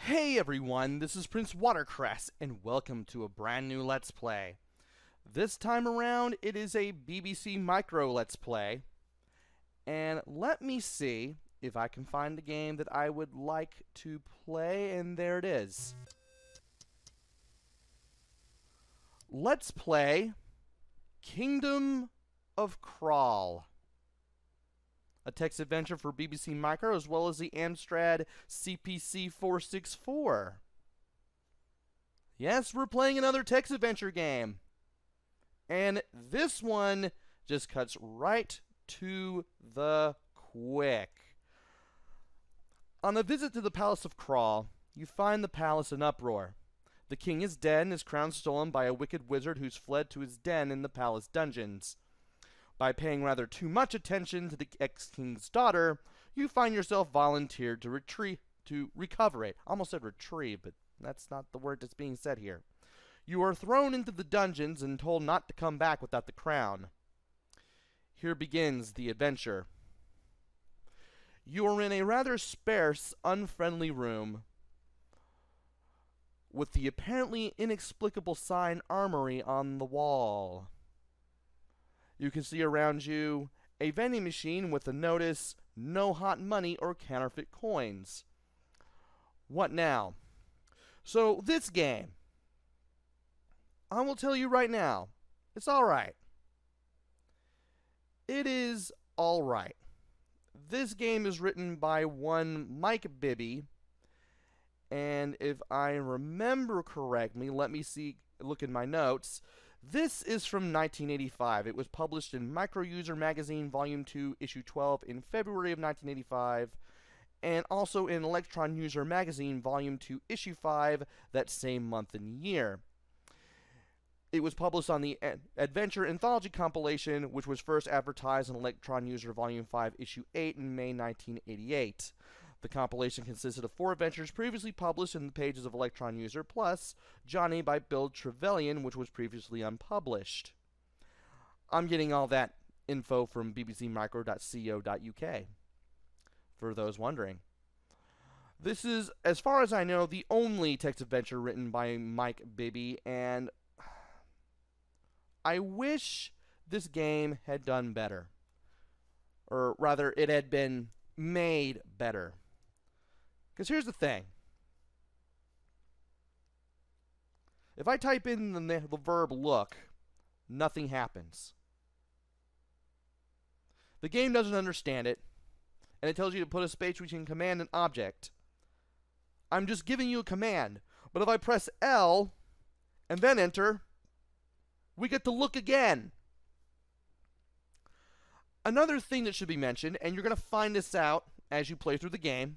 Hey everyone, this is PrinceWatercress, and welcome to a brand new Let's Play. This time around, it is a BBC Micro Let's Play, and let me see if I can find the game that I would like to play, and there it is. Let's play Kingdom of Craal, a text adventure for BBC Micro, as well as the Amstrad CPC 464. Yes, we're playing another text adventure game. And this one just cuts right to the quick. On a visit to the Palace of Craal, you find the palace in uproar. The king is dead and his crown stolen by a wicked wizard who's fled to his den in the palace dungeons. By paying rather too much attention to the ex-king's daughter, you find yourself volunteered to recover it. I almost said retrieve, but that's not the word that's being said here. You are thrown into the dungeons and told not to come back without the crown. Here begins the adventure. You are in a rather sparse, unfriendly room with the apparently inexplicable sign Armory on the wall. You can see around you a vending machine with the notice, no hot money or counterfeit coins. What now? So this game, I will tell you right now, it's alright. It is alright. This game is written by one Mike Bibby, and if I remember correctly, let me look in my notes. This is from 1985. It was published in Micro User Magazine, Volume 2, Issue 12 in February of 1985, and also in Electron User Magazine, Volume 2, Issue 5, that same month and year. It was published on the Adventure Anthology compilation, which was first advertised in Electron User Volume 5, Issue 8 in May 1988. The compilation consisted of 4 adventures previously published in the pages of Electron User, plus Johnny by Bill Trevelyan, which was previously unpublished. I'm getting all that info from bbcmicro.co.uk, for those wondering. This is, as far as I know, the only text adventure written by Mike Bibby, and I wish this game had done better. Or rather, it had been made better. Because here's the thing. If I type in the verb look, nothing happens. The game doesn't understand it, and it tells you to put a space between command and object. I'm just giving you a command. But if I press L and then enter, we get to look again. Another thing that should be mentioned, and you're going to find this out as you play through the game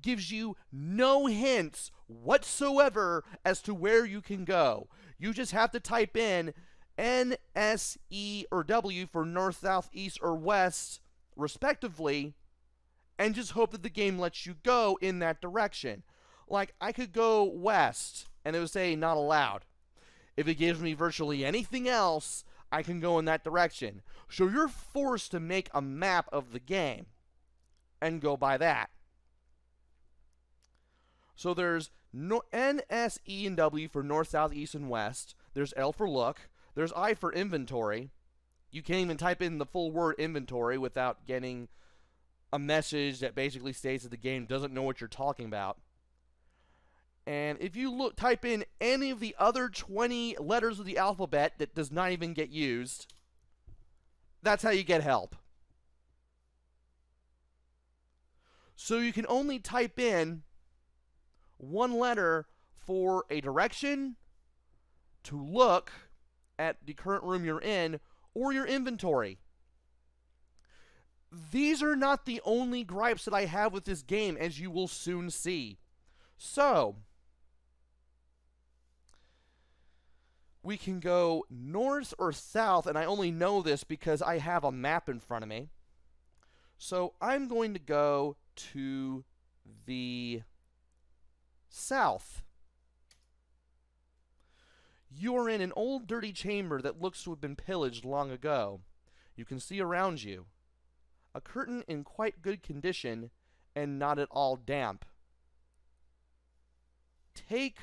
gives you no hints whatsoever as to where you can go. You just have to type in N, S, E, or W for north, south, east, or west, respectively, and just hope that the game lets you go in that direction. Like, I could go west, and it would say not allowed. If it gives me virtually anything else, I can go in that direction. So you're forced to make a map of the game and go by that. So there's N, S, E, and W for north, south, east, and west. There's L for look. There's I for inventory. You can't even type in the full word inventory without getting a message that basically states that the game doesn't know what you're talking about. And if you type in any of the other 20 letters of the alphabet that does not even get used, that's how you get help. So you can only type in one letter for a direction, to look at the current room you're in, or your inventory. These are not the only gripes that I have with this game, as you will soon see. So, we can go north or south, and I only know this because I have a map in front of me. So I'm going to go to the south. You are in an old dirty chamber that looks to have been pillaged long ago. You can see around you a curtain in quite good condition and not at all damp. take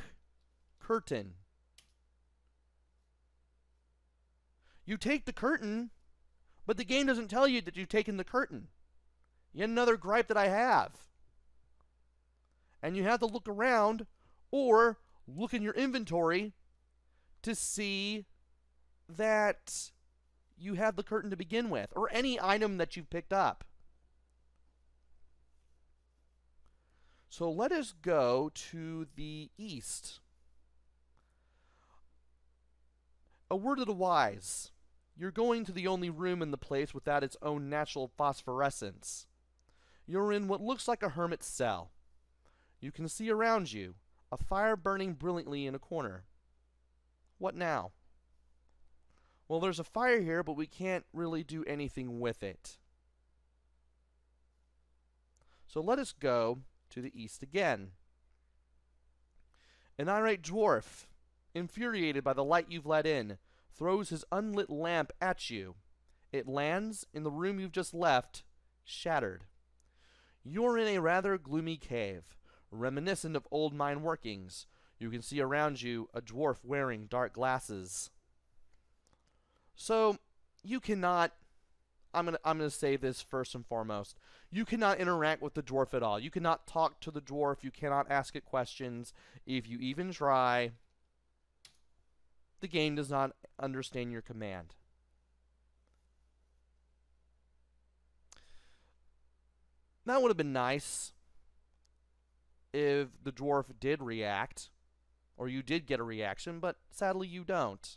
curtain. You take the curtain, but the game doesn't tell you that you've taken the curtain. Yet another gripe that I have. And you have to look around or look in your inventory to see that you have the curtain to begin with, or any item that you've picked up. So let us go to the east. A word of the wise. You're going to the only room in the place without its own natural phosphorescence. You're in what looks like a hermit's cell. You can see around you a fire burning brilliantly in a corner. What now? Well, there's a fire here, but we can't really do anything with it. So let us go to the east again. An irate dwarf, infuriated by the light you've let in, throws his unlit lamp at you. It lands in the room you've just left, shattered. You're in a rather gloomy cave, reminiscent of old mine workings. You can see around you a dwarf wearing dark glasses. So, you cannot, I'm gonna say this first and foremost, you cannot interact with the dwarf at all. You cannot talk to the dwarf, you cannot ask it questions. If you even try, the game does not understand your command. That would have been nice if the dwarf did react, or you did get a reaction, but sadly you don't.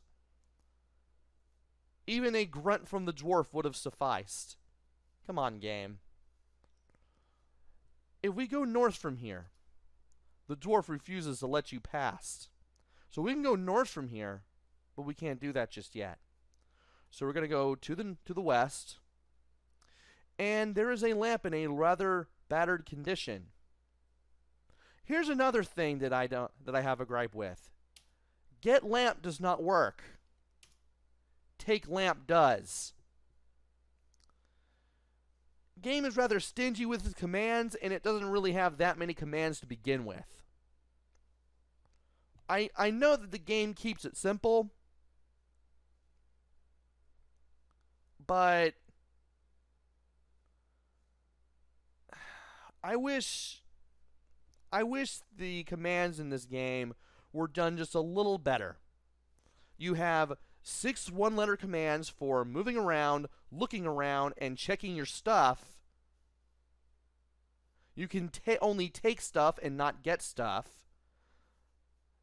Even a grunt from the dwarf would have sufficed. Come on, game. If we go north from here, the dwarf refuses to let you pass. So we can go north from here, but we can't do that just yet. So we're going to go to the west, and there is a lamp in a rather battered condition. Here's another thing that I have a gripe with. Get lamp does not work. Take lamp does. Game is rather stingy with its commands, and it doesn't really have that many commands to begin with. I know that the game keeps it simple, but I wish the commands in this game were done just a little better. You have 6 one-letter commands for moving around, looking around, and checking your stuff. You can only take stuff and not get stuff.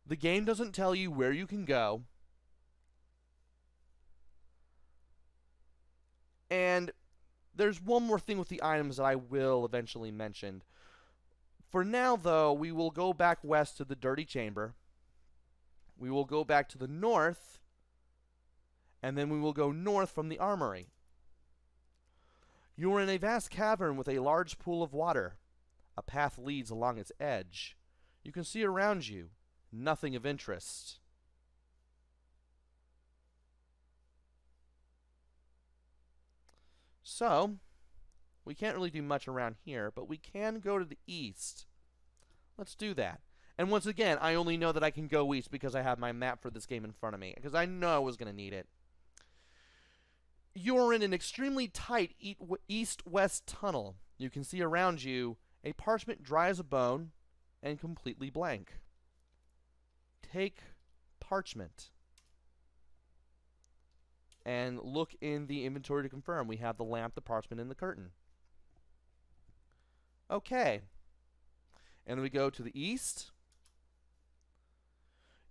The game doesn't tell you where you can go. And there's one more thing with the items that I will eventually mention. For now, though, we will go back west to the dirty chamber. We will go back to the north, and then we will go north from the armory. You are in a vast cavern with a large pool of water. A path leads along its edge. You can see around you nothing of interest. So, we can't really do much around here, but we can go to the east. Let's do that. And once again, I only know that I can go east because I have my map for this game in front of me, because I know I was going to need it. You're in an extremely tight east-west tunnel. You can see around you a parchment dry as a bone and completely blank. Take parchment. And look in the inventory to confirm. We have the lamp, the parchment, and the curtain. Okay. And we go to the east.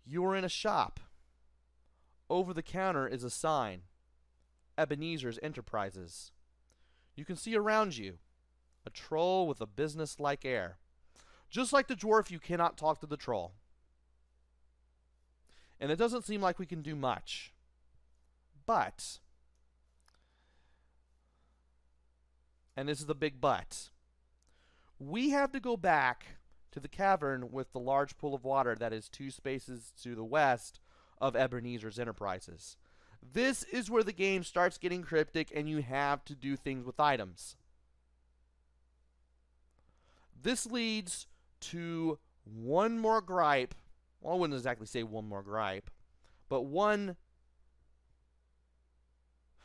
You're in a shop. Over the counter is a sign. Ebenezer's Enterprises. You can see around you a troll with a business-like air. Just like the dwarf, you cannot talk to the troll. And it doesn't seem like we can do much. But, and this is the big but, we have to go back to the cavern with the large pool of water that is 2 spaces to the west of Ebenezer's Enterprises. This is where the game starts getting cryptic and you have to do things with items. This leads to one more gripe. Well, I wouldn't exactly say one more gripe, but one.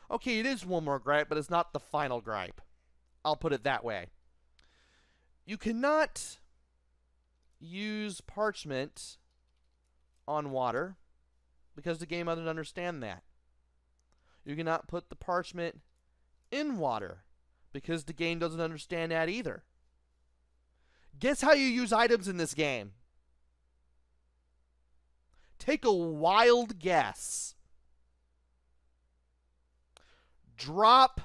Okay, it is one more gripe, but it's not the final gripe. I'll put it that way. You cannot use parchment on water because the game doesn't understand that. You cannot put the parchment in water because the game doesn't understand that either. Guess how you use items in this game? Take a wild guess. Drop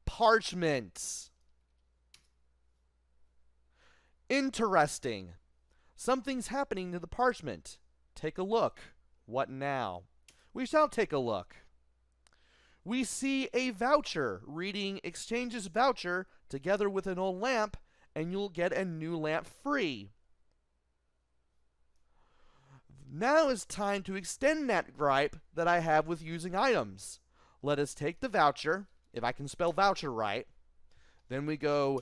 parchment. Interesting. Something's happening to the parchment. Take a look. What now? We shall take a look. We see a voucher reading exchanges voucher together with an old lamp, and you'll get a new lamp free. Now it's time to extend that gripe that I have with using items. Let us take the voucher, if I can spell voucher right. Then we go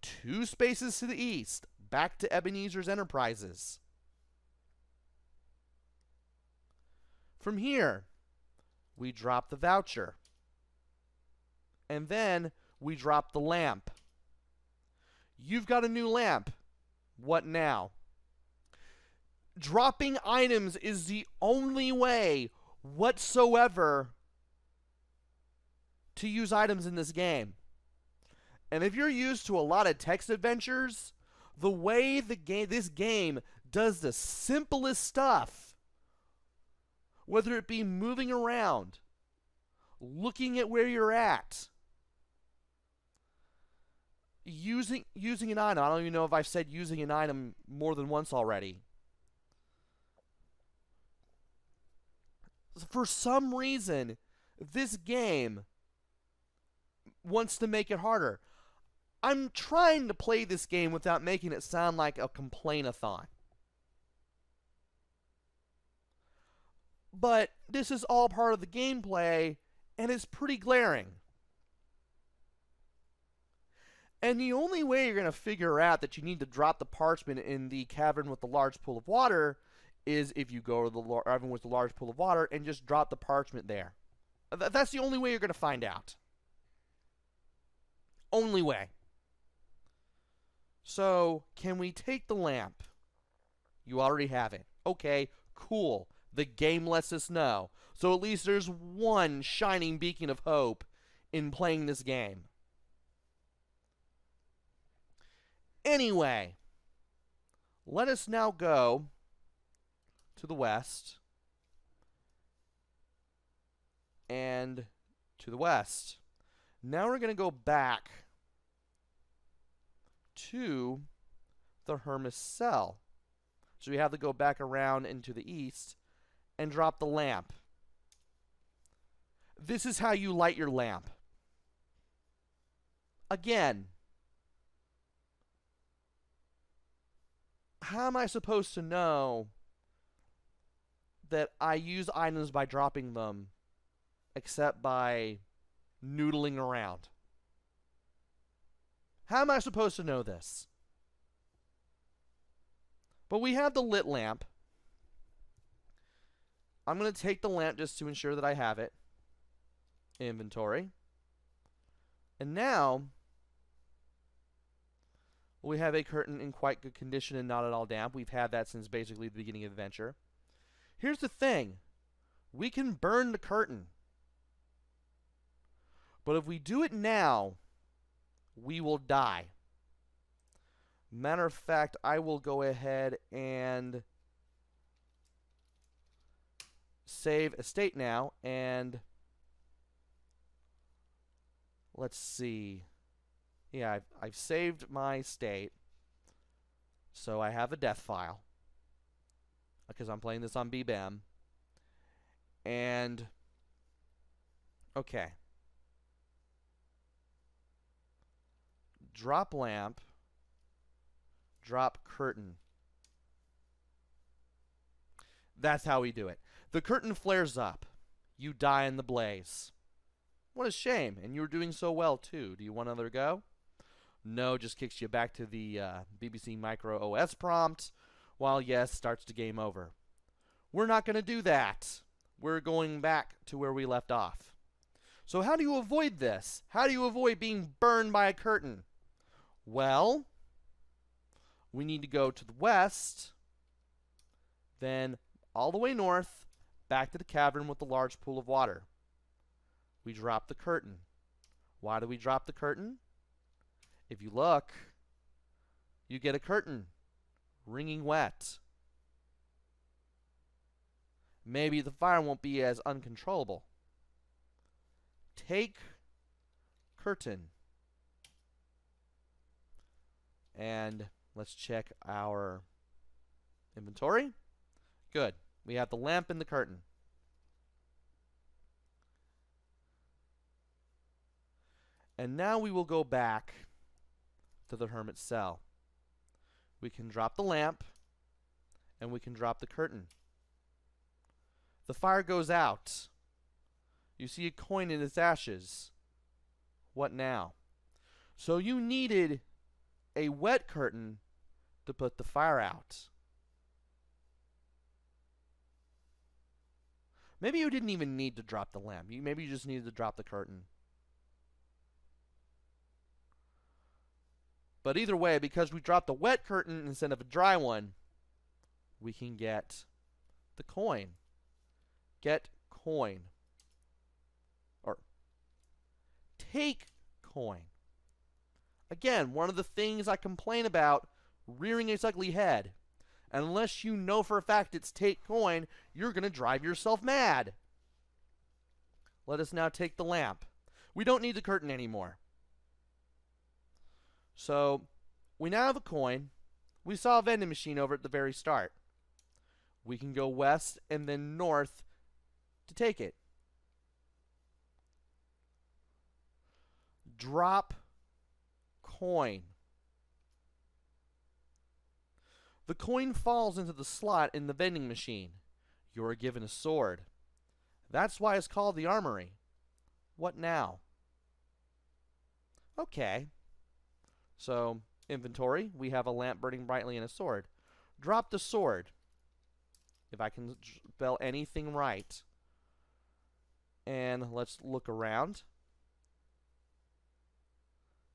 2 spaces to the east, back to Ebenezer's Enterprises. From here, we drop the voucher. And then we drop the lamp. You've got a new lamp. What now? Dropping items is the only way whatsoever to use items in this game. And if you're used to a lot of text adventures, the way this game does the simplest stuff, whether it be moving around, looking at where you're at, using an item. I don't even know if I've said using an item more than once already. For some reason, this game wants to make it harder. I'm trying to play this game without making it sound like a complaint-a-thon. But this is all part of the gameplay, and it's pretty glaring. And the only way you're going to figure out that you need to drop the parchment in the cavern with the large pool of water is if you go to the cavern with the large pool of water and just drop the parchment there. That's the only way you're going to find out. Only way. So, can we take the lamp? You already have it. Okay, cool. The game lets us know. So at least there's one shining beacon of hope in playing this game. Anyway, let us now go to the west and to the west. Now we're going to go back to the Hermes cell. So we have to go back around into the east and drop the lamp. This is how you light your lamp. Again, how am I supposed to know that I use items by dropping them except by noodling around? How am I supposed to know this? But we have the lit lamp. I'm going to take the lamp just to ensure that I have it. Inventory. And now we have a curtain in quite good condition and not at all damp. We've had that since basically the beginning of the adventure. Here's the thing. We can burn the curtain. But if we do it now, we will die. Matter of fact, I will go ahead and save a state now, and let's see. Yeah, I've saved my state, so I have a death file because I'm playing this on BBAM. And okay, drop lamp, drop curtain. That's how we do it. The curtain flares up. You die in the blaze. What a shame. And you were doing so well, too. Do you want another go? No just kicks you back to the BBC Micro OS prompt, while yes starts to game over. We're not going to do that. We're going back to where we left off. So how do you avoid this? How do you avoid being burned by a curtain? Well, we need to go to the west, then all the way north, back to the cavern with the large pool of water. We drop the curtain. Why do we drop the curtain? If you look, you get a curtain, wringing wet. Maybe the fire won't be as uncontrollable. Take curtain. And let's check our inventory. Good. We have the lamp and the curtain. And now we will go back to the hermit's cell. We can drop the lamp and we can drop the curtain. The fire goes out. You see a coin in its ashes. What now? So you needed a wet curtain to put the fire out. Maybe you didn't even need to drop the lamp. Maybe you just needed to drop the curtain. But either way, because we dropped a wet curtain instead of a dry one, we can get the coin. Get coin. Or take coin. Again, one of the things I complain about rearing its ugly head. Unless you know for a fact it's take coin, you're going to drive yourself mad. Let us now take the lamp. We don't need the curtain anymore. So, we now have a coin. We saw a vending machine over at the very start. We can go west and then north to take it. Drop coin. The coin falls into the slot in the vending machine. You are given a sword. That's why it's called the armory. What now? Okay. So, inventory, we have a lamp burning brightly and a sword. Drop the sword. If I can spell anything right. And let's look around.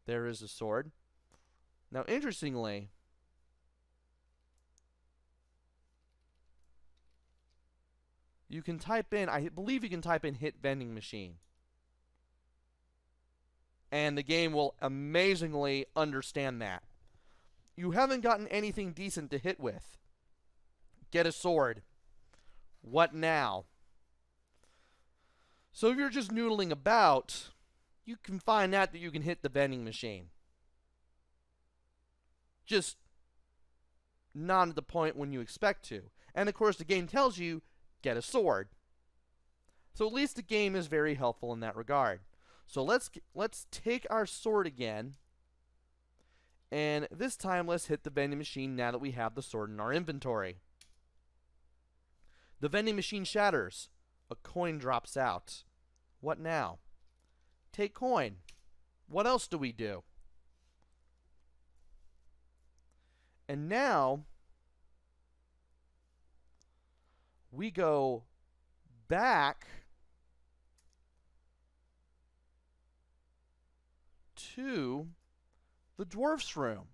There is a sword. Now, interestingly, you can type in, I believe you can type in hit vending machine. And the game will amazingly understand that. You haven't gotten anything decent to hit with. Get a sword. What now? So if you're just noodling about, you can find out that you can hit the vending machine. Just not at the point when you expect to. And of course the game tells you, get a sword. So at least the game is very helpful in that regard. So let's take our sword again. And this time let's hit the vending machine now that we have the sword in our inventory. The vending machine shatters. A coin drops out. What now? Take coin. What else do we do? And now we go back to the dwarf's room.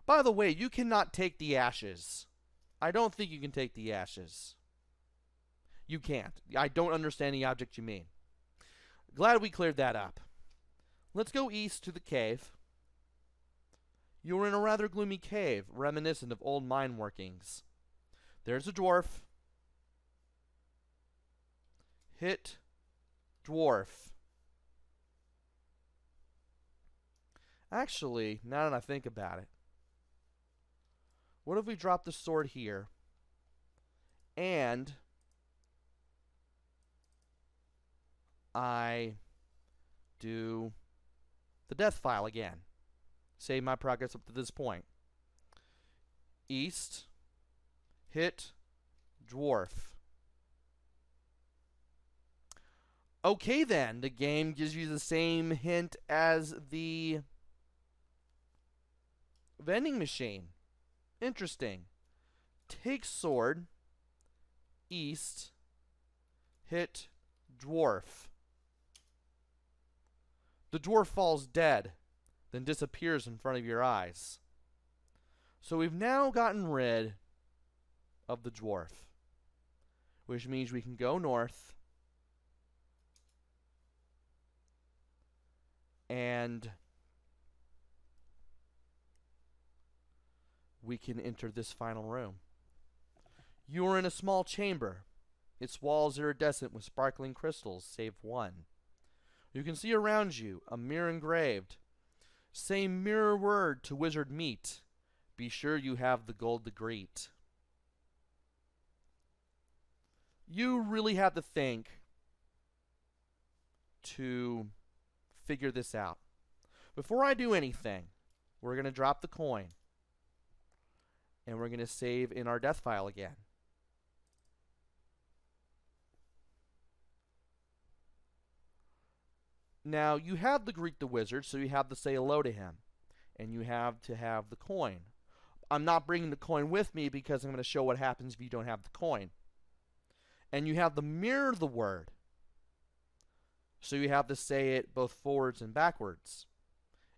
By the way, you cannot take the ashes. I don't think you can take the ashes. You can't. I don't understand the object you mean. Glad we cleared that up. Let's go east to the cave. You're in a rather gloomy cave, reminiscent of old mine workings. There's a dwarf. Hit dwarf. Actually, now that I think about it, what if we drop the sword here and I do the death file again? Save my progress up to this point. East, hit dwarf. Okay then, the game gives you the same hint as the vending machine. Interesting. Take sword, east, hit dwarf. The dwarf falls dead, then disappears in front of your eyes. So we've now gotten rid of the dwarf, which means we can go north and we can enter this final room. You are in a small chamber. Its walls iridescent with sparkling crystals, save one. You can see around you a mirror engraved. Say mirror word to wizard meet. Be sure you have the gold to greet. You really have to think to figure this out. Before I do anything, we're going to drop the coin. And we're going to save in our death file again. Now, you have to greet the wizard, so you have to say hello to him. And you have to have the coin. I'm not bringing the coin with me because I'm going to show what happens if you don't have the coin. And you have to mirror the word. So you have to say it both forwards and backwards.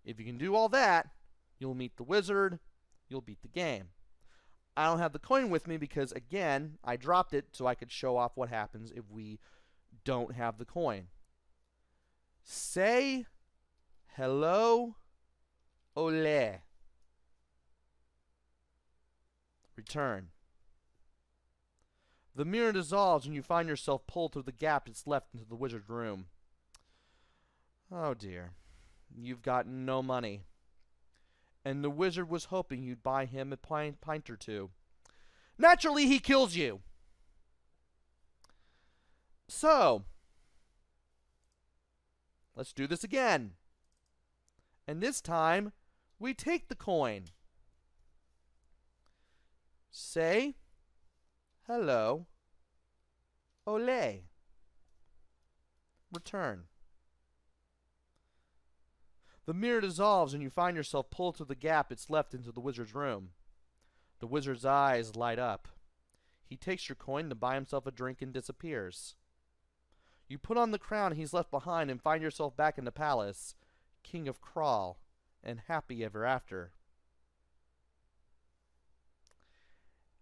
If you can do all that, you'll meet the wizard, you'll beat the game. I don't have the coin with me because, again, I dropped it so I could show off what happens if we don't have the coin. Say hello, ole. Return. The mirror dissolves and you find yourself pulled through the gap that's left into the wizard's room. Oh dear. You've got no money. And the wizard was hoping you'd buy him a pint or two. Naturally, he kills you. So, let's do this again. And this time, we take the coin. Say hello, ole. Return. The mirror dissolves and you find yourself pulled through the gap it's left into the wizard's room. The wizard's eyes light up. He takes your coin to buy himself a drink and disappears. You put on the crown he's left behind and find yourself back in the palace, king of Craal, and happy ever after.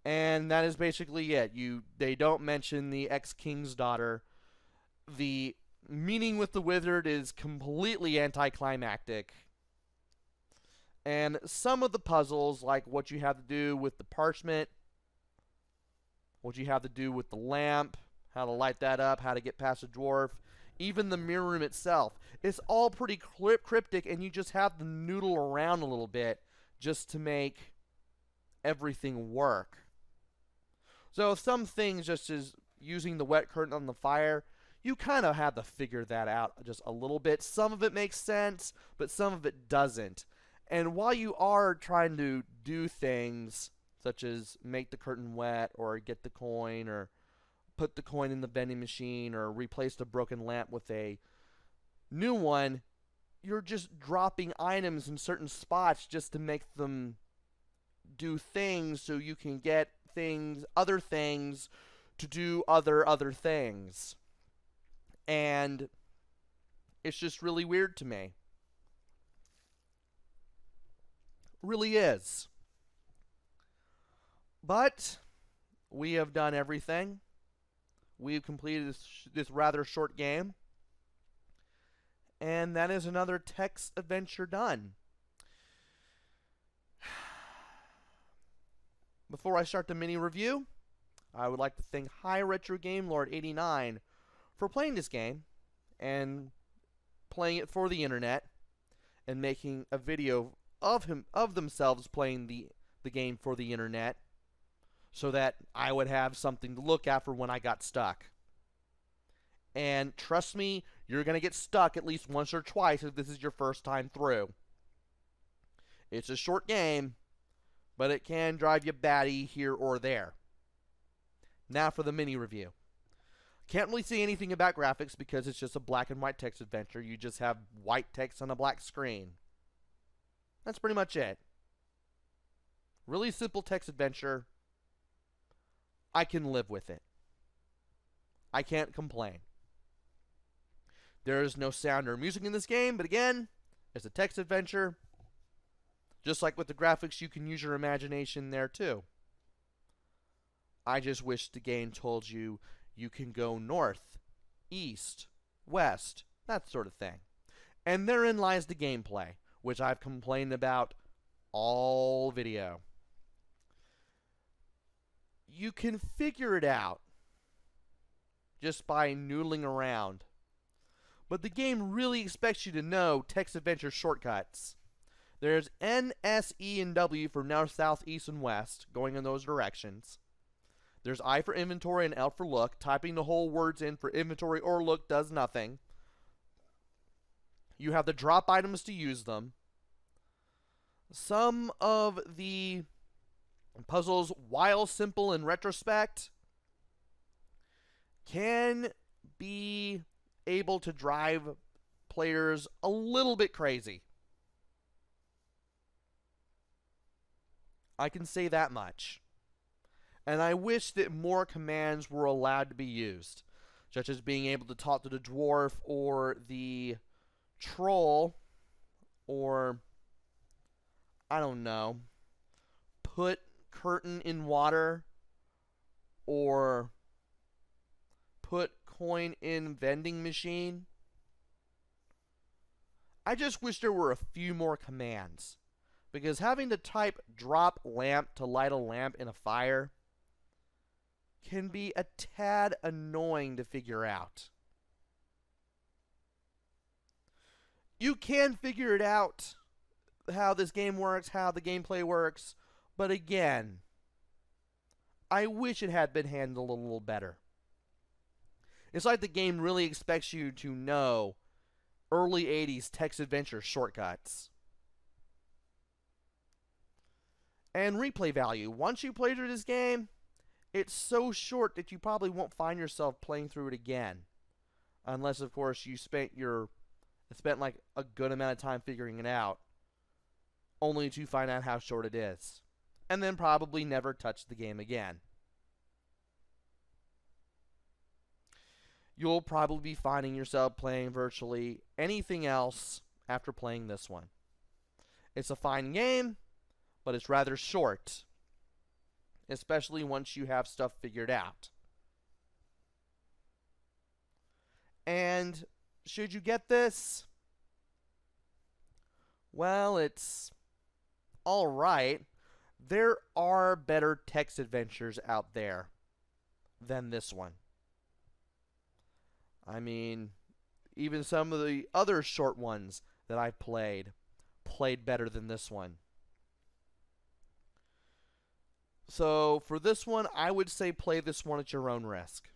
And that is basically it. They don't mention the ex-king's daughter. The meeting with the wizard is completely anticlimactic. And some of the puzzles, like what you have to do with the parchment, what you have to do with the lamp, how to light that up, how to get past the dwarf, even the mirror room itself, it's all pretty cryptic, and you just have to noodle around a little bit just to make everything work. So some things, just as using the wet curtain on the fire, you kind of have to figure that out just a little bit. Some of it makes sense, but some of it doesn't. And while you are trying to do things such as make the curtain wet or get the coin or put the coin in the vending machine or replace the broken lamp with a new one, you're just dropping items in certain spots just to make them do things so you can get other things to do other things. And it's just really weird to me. Really is. But we have done everything. We've completed this rather short game. And that is another text adventure done. Before I start the mini review, I would like to thank Hi Retro Game Lord 89 for playing this game and playing it for the internet and making a video of themselves playing the game for the internet so that I would have something to look at for when I got stuck. And trust me, you're going to get stuck at least once or twice if this is your first time through. It's a short game, but it can drive you batty here or there. Now for the mini review. Can't really see anything about graphics because it's just a black and white text adventure. You just have white text on a black screen. That's pretty much it. Really simple text adventure. I can live with it. I can't complain. There is no sound or music in this game, but again, it's a text adventure. Just like with the graphics, you can use your imagination there too. I just wish the game told you you can go north, east, west, that sort of thing. And therein lies the gameplay, which I've complained about all video. You can figure it out just by noodling around. But the game really expects you to know text adventure shortcuts. There's N, S, E, and W for north, south, east, and west, going in those directions. There's I for inventory and L for look. Typing the whole words in for inventory or look does nothing. You have the drop items to use them. Some of the puzzles, while simple in retrospect, can be able to drive players a little bit crazy. I can say that much. And I wish that more commands were allowed to be used, such as being able to talk to the dwarf or the troll, or, I don't know, put curtain in water, or put coin in vending machine. I just wish there were a few more commands, because having to type drop lamp to light a lamp in a fire can be a tad annoying to figure out. You can figure it out, how this game works, how the gameplay works, but again, I wish it had been handled a little better. It's like the game really expects you to know early 80s text adventure shortcuts. And replay value. Once you play through this game, it's so short that you probably won't find yourself playing through it again. Unless, of course, you spent like a good amount of time figuring it out, only to find out how short it is. And then probably never touch the game again. You'll probably be finding yourself playing virtually anything else after playing this one. It's a fine game, but it's rather short, especially once you have stuff figured out. And should you get this? Well, it's alright. There are better text adventures out there than this one. I mean, even some of the other short ones that I've played better than this one. So for this one, I would say play this one at your own risk.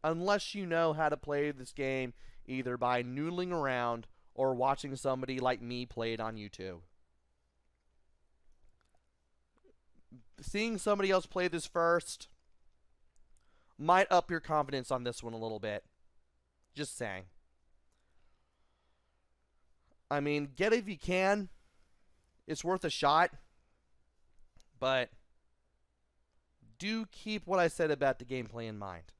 Unless you know how to play this game either by noodling around or watching somebody like me play it on YouTube. Seeing somebody else play this first might up your confidence on this one a little bit. Just saying. I mean, get it if you can. It's worth a shot. But do keep what I said about the gameplay in mind.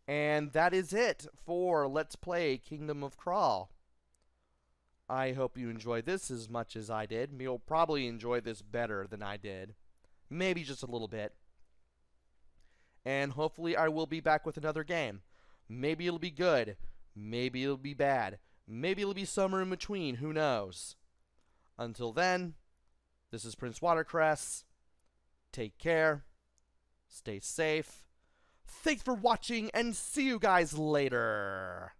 And that is it for Let's Play Kingdom of Craal. I hope you enjoyed this as much as I did. You'll probably enjoy this better than I did. Maybe just a little bit. And hopefully I will be back with another game. Maybe it'll be good. Maybe it'll be bad. Maybe it'll be somewhere in between. Who knows? Until then, this is PrinceWatercress. Take care. Stay safe. Thanks for watching, and see you guys later.